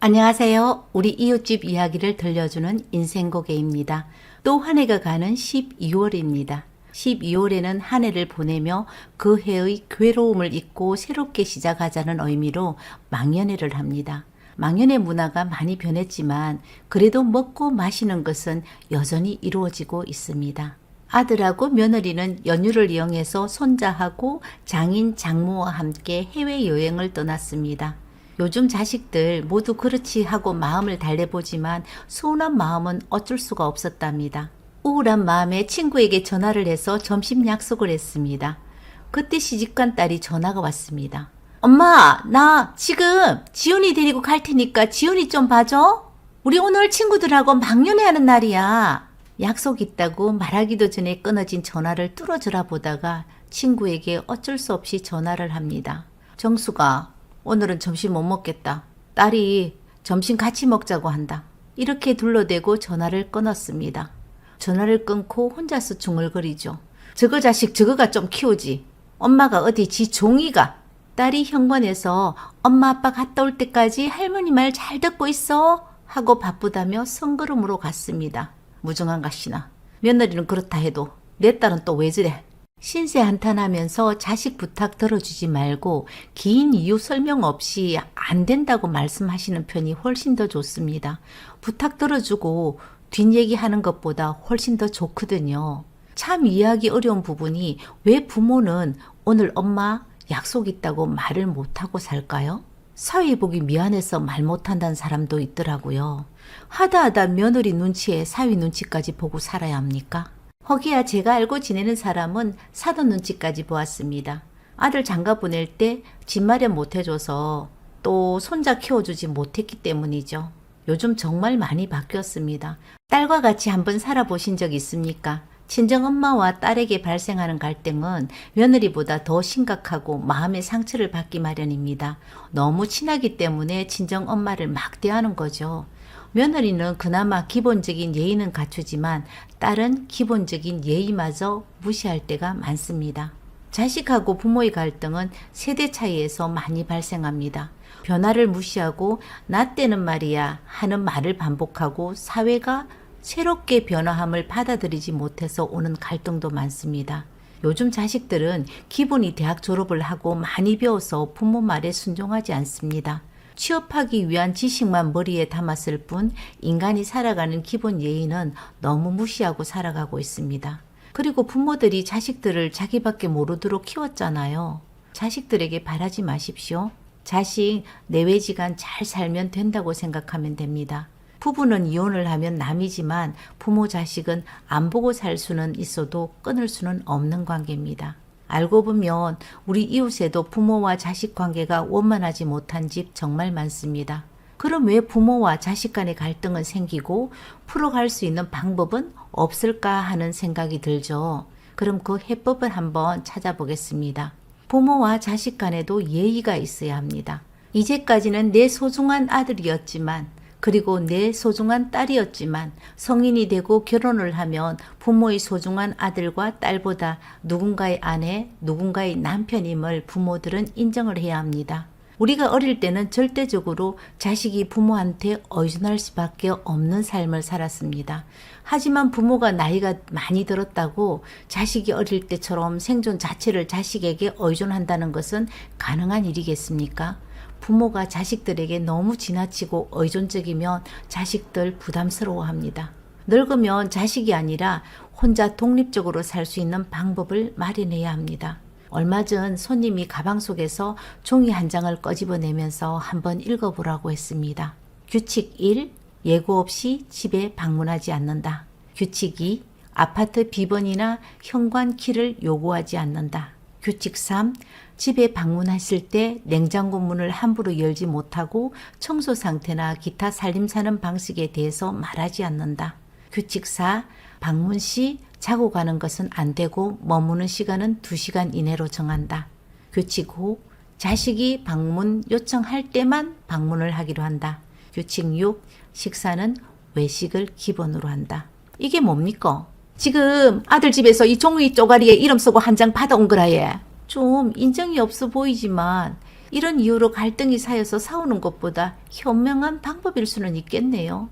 안녕하세요. 우리 이웃집 이야기를 들려주는 인생고개입니다. 또 한 해가 가는 12월입니다. 12월에는 한 해를 보내며 그 해의 괴로움을 잊고 새롭게 시작하자는 의미로 망연회를 합니다. 망연회 문화가 많이 변했지만 그래도 먹고 마시는 것은 여전히 이루어지고 있습니다. 아들하고 며느리는 연휴를 이용해서 손자하고 장인, 장모와 함께 해외여행을 떠났습니다. 요즘 자식들 모두 그렇지 하고 마음을 달래보지만 서운한 마음은 어쩔 수가 없었답니다. 우울한 마음에 친구에게 전화를 해서 점심 약속을 했습니다. 그때 시집간 딸이 전화가 왔습니다. 엄마, 나 지금 지훈이 데리고 갈 테니까 지훈이 좀 봐줘. 우리 오늘 친구들하고 망연회 하는 날이야. 약속 있다고 말하기도 전에 끊어진 전화를 뚫어져라 보다가 친구에게 어쩔 수 없이 전화를 합니다. 정수가, 오늘은 점심 못 먹겠다. 딸이 점심 같이 먹자고 한다. 이렇게 둘러대고 전화를 끊었습니다. 전화를 끊고 혼자서 중얼거리죠. 저거 자식 저거가 좀 키우지. 엄마가 어디 지 종이가. 딸이 현관에서 엄마 아빠 갔다 올 때까지 할머니 말 잘 듣고 있어 하고 바쁘다며 성걸음으로 갔습니다. 무정한 갓이나. 며느리는 그렇다 해도 내 딸은 또 왜 저래. 신세 한탄하면서 자식 부탁 들어주지 말고 긴 이유 설명 없이 안 된다고 말씀하시는 편이 훨씬 더 좋습니다. 부탁 들어주고 뒷얘기하는 것보다 훨씬 더 좋거든요. 참 이해하기 어려운 부분이 왜 부모는 오늘 엄마 약속 있다고 말을 못하고 살까요? 사위 보기 미안해서 말 못한다는 사람도 있더라고요. 하다 며느리 눈치에 사위 눈치까지 보고 살아야 합니까? 허기야 제가 알고 지내는 사람은 사돈 눈치까지 보았습니다. 아들 장가 보낼 때 집 마련 못해줘서 또 손자 키워주지 못했기 때문이죠. 요즘 정말 많이 바뀌었습니다. 딸과 같이 한번 살아보신 적 있습니까? 친정엄마와 딸에게 발생하는 갈등은 며느리보다 더 심각하고 마음의 상처를 받기 마련입니다. 너무 친하기 때문에 친정엄마를 막대하는 거죠. 며느리는 그나마 기본적인 예의는 갖추지만 딸은 기본적인 예의마저 무시할 때가 많습니다. 자식하고 부모의 갈등은 세대 차이에서 많이 발생합니다. 변화를 무시하고 나 때는 말이야 하는 말을 반복하고 사회가 새롭게 변화함을 받아들이지 못해서 오는 갈등도 많습니다. 요즘 자식들은 기본이 대학 졸업을 하고 많이 배워서 부모 말에 순종하지 않습니다. 취업하기 위한 지식만 머리에 담았을 뿐 인간이 살아가는 기본 예의는 너무 무시하고 살아가고 있습니다. 그리고 부모들이 자식들을 자기밖에 모르도록 키웠잖아요. 자식들에게 바라지 마십시오. 자식 내외지간 잘 살면 된다고 생각하면 됩니다. 부부는 이혼을 하면 남이지만 부모 자식은 안 보고 살 수는 있어도 끊을 수는 없는 관계입니다. 알고 보면 우리 이웃에도 부모와 자식 관계가 원만하지 못한 집 정말 많습니다. 그럼 왜 부모와 자식 간의 갈등은 생기고 풀어갈 수 있는 방법은 없을까 하는 생각이 들죠. 그럼 그 해법을 한번 찾아보겠습니다. 부모와 자식 간에도 예의가 있어야 합니다. 이제까지는 내 소중한 아들이었지만 그리고 내 소중한 딸이었지만 성인이 되고 결혼을 하면 부모의 소중한 아들과 딸보다 누군가의 아내, 누군가의 남편임을 부모들은 인정을 해야 합니다. 우리가 어릴 때는 절대적으로 자식이 부모한테 의존할 수밖에 없는 삶을 살았습니다. 하지만 부모가 나이가 많이 들었다고 자식이 어릴 때처럼 생존 자체를 자식에게 의존한다는 것은 가능한 일이겠습니까? 부모가 자식들에게 너무 지나치고 의존적이면 자식들 부담스러워합니다. 늙으면 자식이 아니라 혼자 독립적으로 살 수 있는 방법을 마련해야 합니다. 얼마 전 손님이 가방 속에서 종이 한 장을 꺼집어내면서 한번 읽어보라고 했습니다. 규칙 1. 예고 없이 집에 방문하지 않는다. 규칙 2. 아파트 비번이나 현관 키를 요구하지 않는다. 규칙 3. 집에 방문했을 때 냉장고 문을 함부로 열지 못하고 청소 상태나 기타 살림사는 방식에 대해서 말하지 않는다. 규칙 4. 방문 시 자고 가는 것은 안 되고 머무는 시간은 2시간 이내로 정한다. 규칙 5. 자식이 방문 요청할 때만 방문을 하기로 한다. 규칙 6. 식사는 외식을 기본으로 한다. 이게 뭡니까? 지금 아들 집에서 이 종이 쪼가리에 이름 쓰고 한 장 받아온 거라 얘. 좀 인정이 없어 보이지만 이런 이유로 갈등이 쌓여서 싸우는 것보다 현명한 방법일 수는 있겠네요.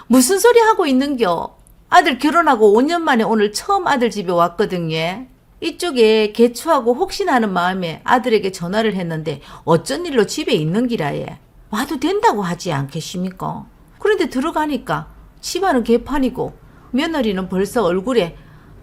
무슨 소리 하고 있는겨? 아들 결혼하고 5년 만에 오늘 처음 아들 집에 왔거든요. 이쪽에 개추하고 혹시나 하는 마음에 아들에게 전화를 했는데 어쩐 일로 집에 있는 기라에 와도 된다고 하지 않겠습니까? 그런데 들어가니까 집안은 개판이고 며느리는 벌써 얼굴에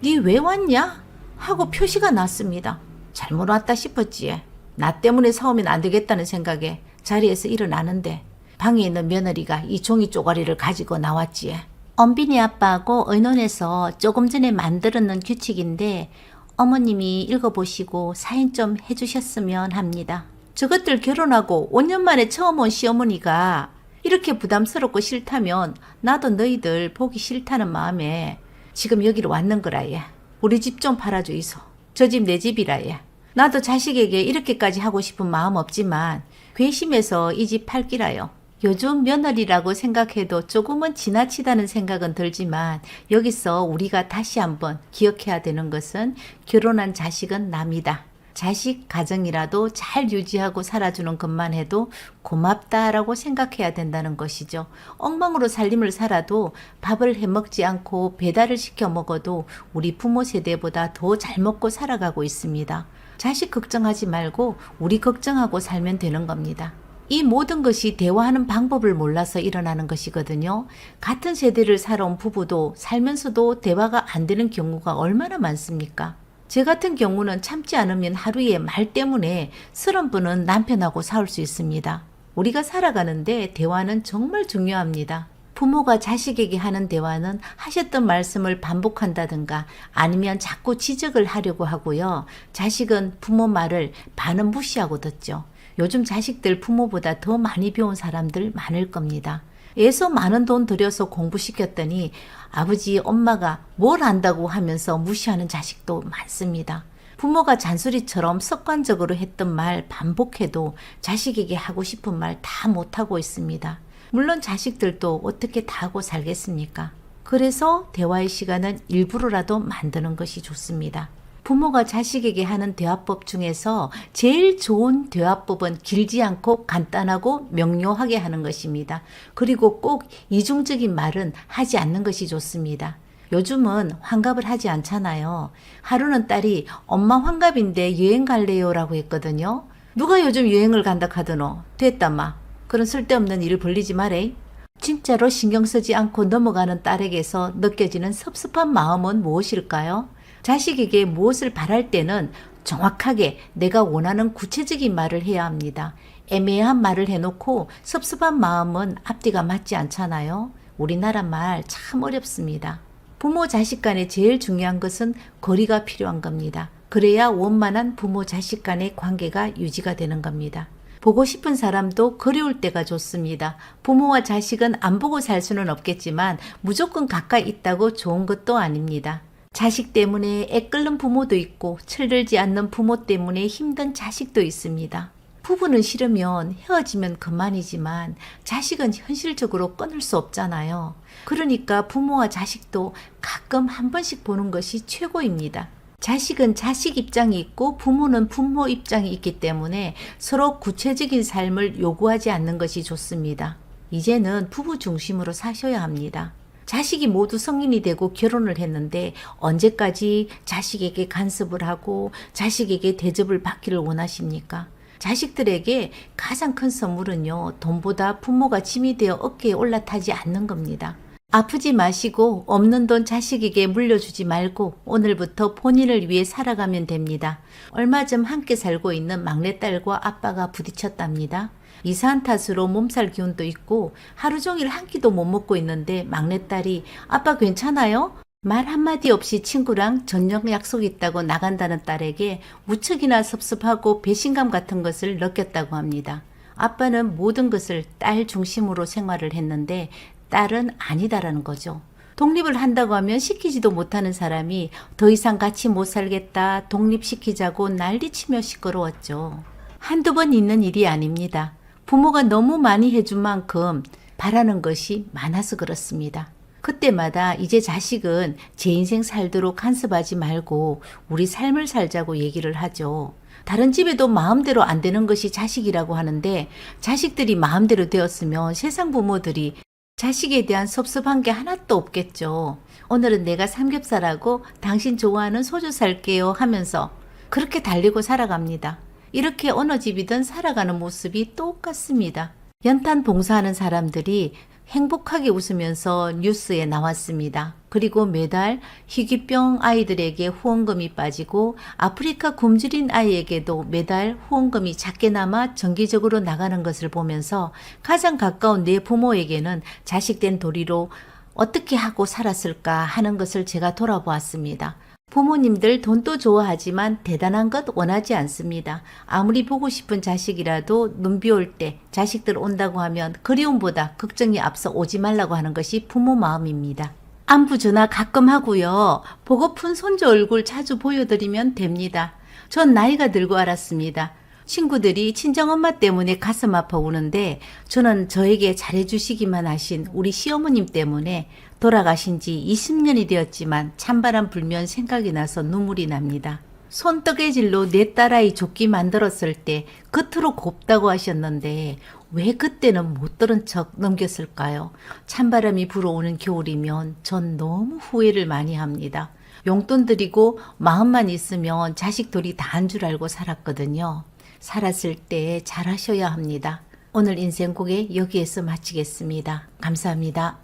니 왜 왔냐? 하고 표시가 났습니다. 잘못 왔다 싶었지. 나 때문에 싸우면 안 되겠다는 생각에 자리에서 일어나는데 방에 있는 며느리가 이 종이 쪼가리를 가지고 나왔지. 엄빈이 아빠하고 의논해서 조금 전에 만들어놓은 규칙인데 어머님이 읽어보시고 사인 좀 해주셨으면 합니다. 저것들 결혼하고 5년 만에 처음 온 시어머니가 이렇게 부담스럽고 싫다면 나도 너희들 보기 싫다는 마음에 지금 여기로 왔는 거라 예. 우리 집 좀 팔아주이소. 저 집 내 집이라 예. 나도 자식에게 이렇게까지 하고 싶은 마음 없지만 괘씸해서 이 집 팔기라요. 요즘 며느리라고 생각해도 조금은 지나치다는 생각은 들지만 여기서 우리가 다시 한번 기억해야 되는 것은 결혼한 자식은 남이다. 자식 가정이라도 잘 유지하고 살아주는 것만 해도 고맙다라고 생각해야 된다는 것이죠. 엉망으로 살림을 살아도 밥을 해먹지 않고 배달을 시켜 먹어도 우리 부모 세대보다 더 잘 먹고 살아가고 있습니다. 자식 걱정하지 말고 우리 걱정하고 살면 되는 겁니다. 이 모든 것이 대화하는 방법을 몰라서 일어나는 것이거든요. 같은 세대를 살아온 부부도 살면서도 대화가 안 되는 경우가 얼마나 많습니까? 제 같은 경우는 참지 않으면 하루에 말 때문에 30분은 남편하고 싸울 수 있습니다. 우리가 살아가는데 대화는 정말 중요합니다. 부모가 자식에게 하는 대화는 하셨던 말씀을 반복한다든가 아니면 자꾸 지적을 하려고 하고요. 자식은 부모 말을 반은 무시하고 듣죠. 요즘 자식들 부모보다 더 많이 배운 사람들 많을 겁니다. 애써 많은 돈 들여서 공부시켰더니 아버지, 엄마가 뭘 안다고 하면서 무시하는 자식도 많습니다. 부모가 잔소리처럼 습관적으로 했던 말 반복해도 자식에게 하고 싶은 말 다 못하고 있습니다. 물론 자식들도 어떻게 다 하고 살겠습니까? 그래서 대화의 시간은 일부러라도 만드는 것이 좋습니다. 부모가 자식에게 하는 대화법 중에서 제일 좋은 대화법은 길지 않고 간단하고 명료하게 하는 것입니다. 그리고 꼭 이중적인 말은 하지 않는 것이 좋습니다. 요즘은 환갑을 하지 않잖아요. 하루는 딸이 엄마 환갑인데 여행 갈래요? 라고 했거든요. 누가 요즘 여행을 간다 카드노? 됐다 마. 그런 쓸데없는 일을 벌리지 마래. 진짜로 신경 쓰지 않고 넘어가는 딸에게서 느껴지는 섭섭한 마음은 무엇일까요? 자식에게 무엇을 바랄 때는 정확하게 내가 원하는 구체적인 말을 해야 합니다. 애매한 말을 해놓고 섭섭한 마음은 앞뒤가 맞지 않잖아요. 우리나라 말 참 어렵습니다. 부모 자식 간에 제일 중요한 것은 거리가 필요한 겁니다. 그래야 원만한 부모 자식 간의 관계가 유지가 되는 겁니다. 보고 싶은 사람도 그리울 때가 좋습니다. 부모와 자식은 안 보고 살 수는 없겠지만 무조건 가까이 있다고 좋은 것도 아닙니다. 자식 때문에 애 끓는 부모도 있고 철들지 않는 부모 때문에 힘든 자식도 있습니다. 부부는 싫으면 헤어지면 그만이지만 자식은 현실적으로 끊을 수 없잖아요. 그러니까 부모와 자식도 가끔 한 번씩 보는 것이 최고입니다. 자식은 자식 입장이 있고 부모는 부모 입장이 있기 때문에 서로 구체적인 삶을 요구하지 않는 것이 좋습니다. 이제는 부부 중심으로 사셔야 합니다. 자식이 모두 성인이 되고 결혼을 했는데 언제까지 자식에게 간섭을 하고 자식에게 대접을 받기를 원하십니까? 자식들에게 가장 큰 선물은요, 돈보다 부모가 짐이 되어 어깨에 올라타지 않는 겁니다. 아프지 마시고 없는 돈 자식에게 물려주지 말고 오늘부터 본인을 위해 살아가면 됩니다. 얼마 전 함께 살고 있는 막내딸과 아빠가 부딪혔답니다. 이사한 탓으로 몸살 기운도 있고 하루 종일 한 끼도 못 먹고 있는데 막내딸이 아빠 괜찮아요? 말 한마디 없이 친구랑 저녁 약속 있다고 나간다는 딸에게 무척이나 섭섭하고 배신감 같은 것을 느꼈다고 합니다. 아빠는 모든 것을 딸 중심으로 생활을 했는데 딸은 아니다라는 거죠. 독립을 한다고 하면 시키지도 못하는 사람이 더 이상 같이 못 살겠다, 독립시키자고 난리치며 시끄러웠죠. 한두 번 있는 일이 아닙니다. 부모가 너무 많이 해준 만큼 바라는 것이 많아서 그렇습니다. 그때마다 이제 자식은 제 인생 살도록 간섭하지 말고 우리 삶을 살자고 얘기를 하죠. 다른 집에도 마음대로 안 되는 것이 자식이라고 하는데 자식들이 마음대로 되었으면 세상 부모들이 자식에 대한 섭섭한 게 하나도 없겠죠. 오늘은 내가 삼겹살하고 당신 좋아하는 소주 살게요 하면서 그렇게 달리고 살아갑니다. 이렇게 어느 집이든 살아가는 모습이 똑같습니다. 연탄 봉사하는 사람들이 행복하게 웃으면서 뉴스에 나왔습니다. 그리고 매달 희귀병 아이들에게 후원금이 빠지고 아프리카 굶주린 아이에게도 매달 후원금이 작게나마 정기적으로 나가는 것을 보면서 가장 가까운 내 부모에게는 자식된 도리로 어떻게 하고 살았을까 하는 것을 제가 돌아보았습니다. 부모님들 돈도 좋아하지만 대단한 것 원하지 않습니다. 아무리 보고 싶은 자식이라도 눈비 올 때 자식들 온다고 하면 그리움보다 걱정이 앞서 오지 말라고 하는 것이 부모 마음입니다. 안부 전화 가끔 하고요. 보고픈 손주 얼굴 자주 보여드리면 됩니다. 전 나이가 들고 알았습니다. 친구들이 친정엄마 때문에 가슴 아파 우는데 저는 저에게 잘해주시기만 하신 우리 시어머님 때문에 돌아가신 지 20년이 되었지만 찬바람 불면 생각이 나서 눈물이 납니다. 손뜨개질로 내 딸아이 조끼 만들었을 때 겉으로 곱다고 하셨는데 왜 그때는 못 들은 척 넘겼을까요? 찬바람이 불어오는 겨울이면 전 너무 후회를 많이 합니다. 용돈 드리고 마음만 있으면 자식 돌이 다 한 줄 알고 살았거든요. 살았을 때 잘하셔야 합니다. 오늘 인생고개 여기에서 마치겠습니다. 감사합니다.